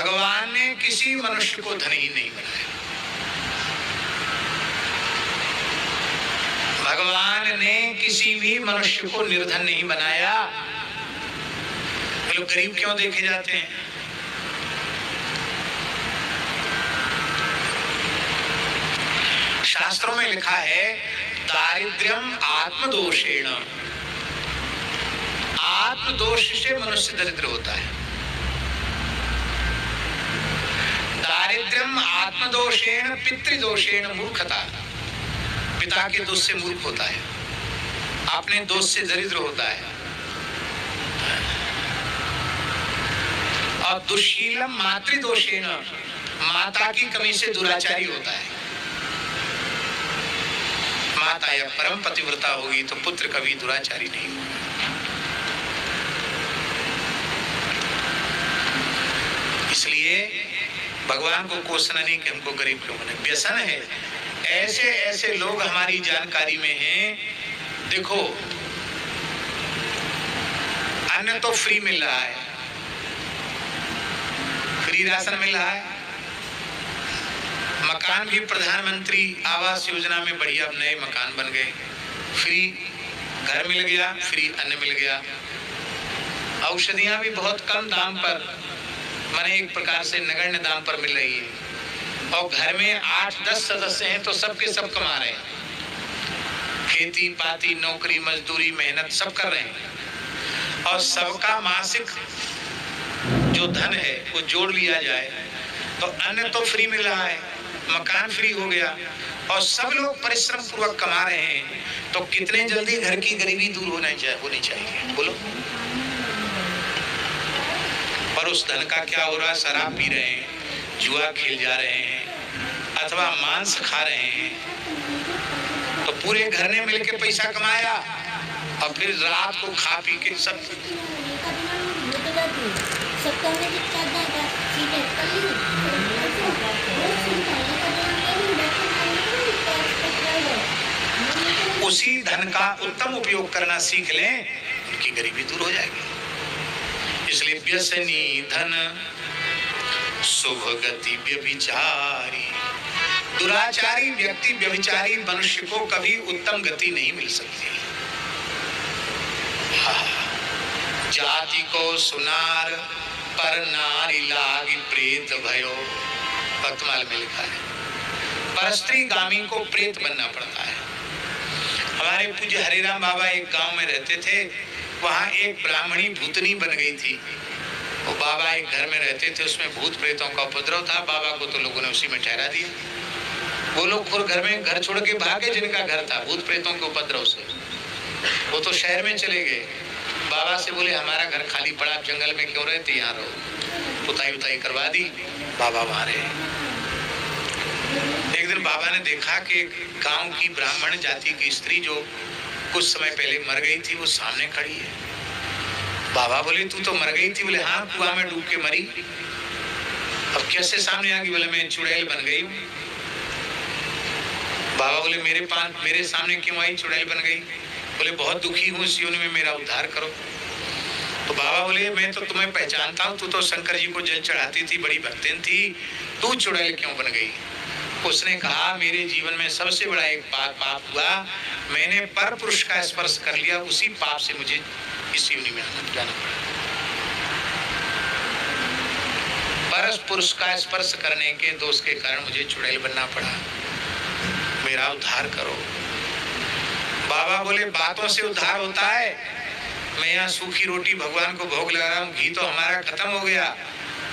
भगवान ने किसी मनुष्य को धनी नहीं बनाया। भगवान ने किसी भी मनुष्य को निर्धन नहीं बनाया। लोग गरीब क्यों देखे जाते हैं? शास्त्रों में लिखा है दारिद्र्यम आत्मदोषेण, आत्मदोष से मनुष्य दरिद्र होता है। दारिद्र्यम आत्मदोषेण पितृदोषेण मूर्खता, पिता के दोष से मूर्ख होता है, अपने दोष से दरिद्र होता है। और दुशीलम मातृदोषेण, माता की कमी से दुराचारी होता है। माता या परम पतिव्रता होगी तो पुत्र कभी दुराचारी नहीं होगा। इसलिए भगवान को कोसना नहीं कि हमको गरीब क्यों बने। व्यसन है। ऐसे ऐसे लोग हमारी जानकारी में हैं। देखो, अन्न तो फ्री मिल रहा है, फ्री राशन मिल रहा है, मकान भी प्रधानमंत्री आवास योजना में बढ़िया नए मकान बन गए, फ्री घर मिल गया, फ्री अन्न मिल गया, औषधियां भी बहुत कम दाम पर, माने एक प्रकार से नगण्य दाम पर मिल रही है। और घर में 8-10 सदस्य हैं तो सबके सब कमा रहे हैं, खेती पाती नौकरी मजदूरी मेहनत सब कर रहे हैं। और सबका मासिक जो धन है वो जोड़ लिया जाए तो अन्न तो फ्री मिल रहा है, मकान फ्री हो गया और सब लोग परिश्रम पूर्वक कमा रहे हैं, तो कितने जल्दी घर की गरीबी दूर होनी चाहिए बोलो। पर उस धन का क्या हो रहा? शराब पी रहे हैं, जुआ खेल जा रहे हैं, अथवा मांस खा रहे हैं। तो पूरे घर ने मिलकर पैसा कमाया और फिर रात को खा पी के सब उसी धन का उत्तम उपयोग करना सीख लें, उनकी गरीबी दूर हो जाएगी। इसलिए व्यसनी धन शुभ गति व्यभिचारी, दुराचारी व्यक्ति व्यभिचारी मनुष्य को कभी उत्तम गति नहीं मिल सकती। जाति को सुनार पर नारी लागी प्रेत भयो, भक्तमाल में लिखा है। परस्त्री गामी को प्रेत बनना पड़ता है। हमारे पूज्य हरिराम बाबा एक गांव में रहते थे, वहां एक ब्राह्मणी भूतनी बन गई थी। वो बाबा एक घर में रहते थे, उसमें भूत प्रेतों का उपद्रव था। बाबा को तो लोगों ने उसी में ठहरा दिया। वो लोग खुद घर छोड़ के भागे जिनका घर था भूत प्रेतों के उपद्रव से, वो तो शहर में चले गए। बाबा से बोले हमारा घर खाली पड़ा, जंगल में क्यों रहते, यहाँ रहो। पुताई उताई करवा दी, बाबा वहां रहे। एक दिन बाबा ने देखा कि गांव की ब्राह्मण जाति की स्त्री जो कुछ समय पहले मर गई थी वो सामने खड़ी है। बाबा बोले तू तो मर गई थी? बोले हाँ, कुआं में डूब के मरी। अब कैसे सामने आ गई? बोले मैं चुड़ैल बन गई। बाबा बोले मेरे सामने क्यों आई, चुड़ैल बन गई? बोले बहुत दुखी हूँ, इस योनि में मेरा उद्धार करो। तो बाबा बोले मैं तो तुम्हें पहचानता हूँ, तू तो शंकर जी को जल चढ़ाती थी, बड़ी भक्तिन थी, तू चुड़ैल क्यों बन गई? उसने कहा मेरे जीवन में सबसे बड़ा एक पाप हुआ, मैंने पर पुरुष का स्पर्श कर लिया, उसी पाप से मुझे इस योनि में जाना पड़ा। पर पुरुष का स्पर्श करने के दोष के कारण मुझे चुड़ैल बनना पड़ा, मेरा उद्धार करो। बाबा बोले बातों से उद्धार होता है? मैं यहाँ सूखी रोटी भगवान को भोग लगा रहा हूँ, घी तो हमारा खत्म हो गया,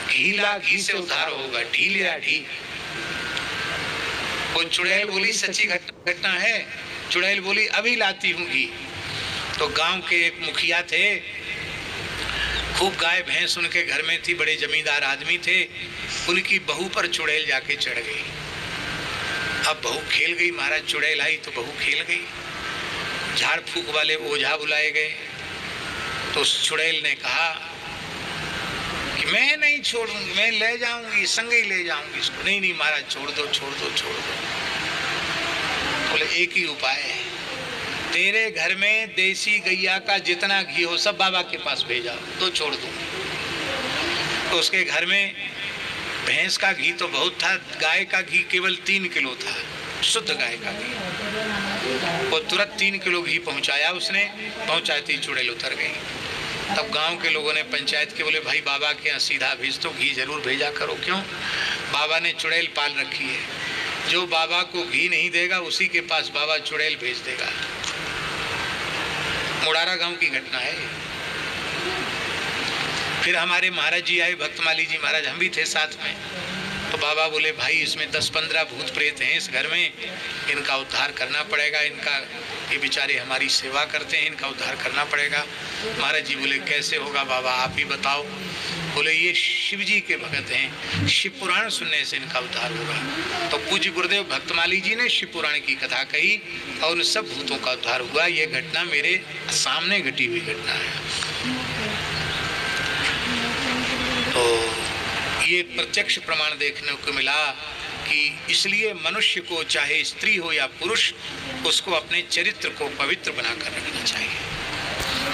घी ला, घी से उद्धार होगा, ढी लिया ढी। वो चुड़ैल बोली सच्ची घटना है। चुड़ैल बोली अभी लाती हूँ घी। तो गांव के एक मुखिया थे, खूब गाय भैंस उनके घर में थी, बड़े जमींदार आदमी थे। उनकी बहू पर चुड़ैल जाके चढ़ गई। अब बहू खेल गई, महाराज चुड़ैल आई तो बहू खेल गई। झाड़ फूक वाले ओझा बुलाए गए तो उस चुड़ैल ने कहा कि मैं नहीं छोड़ूंगी, मैं ले जाऊंगी, संग ही ले जाऊंगी इसको। नहीं नहीं महाराज छोड़ दो छोड़ दो छोड़ दो। बोले एक ही उपाय है, तेरे घर में देसी गैया का जितना घी हो सब बाबा के पास भेजा तो छोड़ दूंगी। तो उसके घर में भैंस का घी तो बहुत था, गाय का घी केवल 3 किलो था, शुद्ध गाय का घी। वो तुरंत 3 किलो घी पहुंचाया उसने, पहुंचाते ही चुड़ैल उतर गई। तब गांव के लोगों ने पंचायत के बोले भाई बाबा के यहाँ सीधा भेज दो, घी जरूर भेजा करो। क्यों? बाबा ने चुड़ैल पाल रखी है, जो बाबा को घी नहीं देगा उसी के पास बाबा चुड़ैल भेज देगा। मुड़ारा गांव की घटना है। फिर हमारे महाराज जी आए, भक्तमाली जी महाराज, हम भी थे साथ में। तो बाबा बोले भाई इसमें 10-15 भूत प्रेत हैं इस घर में, इनका उद्धार करना पड़ेगा, इनका, ये बेचारे हमारी सेवा करते हैं, इनका उद्धार करना पड़ेगा। महाराज जी बोले कैसे होगा बाबा, आप ही बताओ। बोले ये शिव जी के भगत हैं, शिव पुराण सुनने से इनका उद्धार होगा। तो पूज्य गुरुदेव भक्तमाली जी ने शिव पुराण की कथा कही और उन सब भूतों का उद्धार हुआ। ये घटना मेरे सामने घटी हुई घटना है। तो ये प्रत्यक्ष प्रमाण देखने को मिला कि इसलिए मनुष्य को, चाहे स्त्री हो या पुरुष, उसको अपने चरित्र को पवित्र बनाकर रखना चाहिए।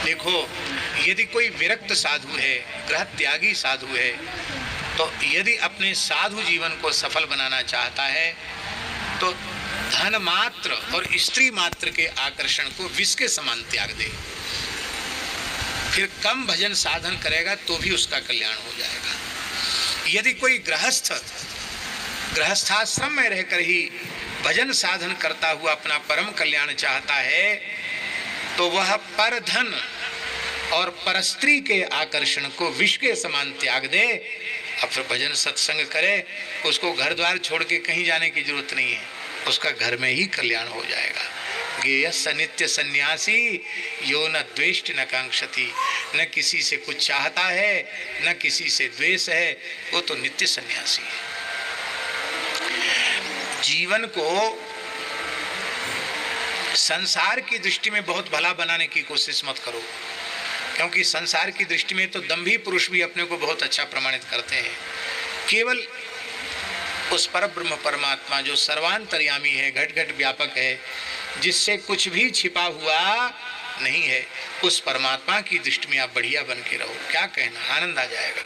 देखो, यदि कोई विरक्त साधु है, ग्रह त्यागी साधु है, तो यदि अपने साधु जीवन को सफल बनाना चाहता है तो धन मात्र और स्त्री मात्र के आकर्षण को विष के समान त्याग दे। फिर कम भजन साधन करेगा तो भी उसका कल्याण हो जाएगा। यदि कोई गृहस्थाश्रम में रहकर ही भजन साधन करता हुआ अपना परम कल्याण चाहता है तो वह पर धन और परस्त्री के आकर्षण को विष के समान त्याग दे, अब फिर भजन सत्संग करे, उसको घर द्वार छोड़ के कहीं जाने की जरूरत नहीं है, उसका घर में ही कल्याण हो जाएगा। गेयस्य नित्य सन्यासी यो न द्वेष्टि न कांक्षति, न किसी से कुछ चाहता है न किसी से द्वेष है, वो तो नित्य सन्यासी है। जीवन को संसार की दृष्टि में बहुत भला बनाने की कोशिश मत करो, क्योंकि संसार की दृष्टि में तो दंभी पुरुष भी अपने को बहुत अच्छा प्रमाणित करते हैं। केवल उस परब्रह्म परमात्मा जो सर्वांतर्यामी है, घट घट व्यापक है, जिससे कुछ भी छिपा हुआ नहीं है, उस परमात्मा की दृष्टि में आप बढ़िया बन के रहो। क्या कहना, आनंद आ जाएगा।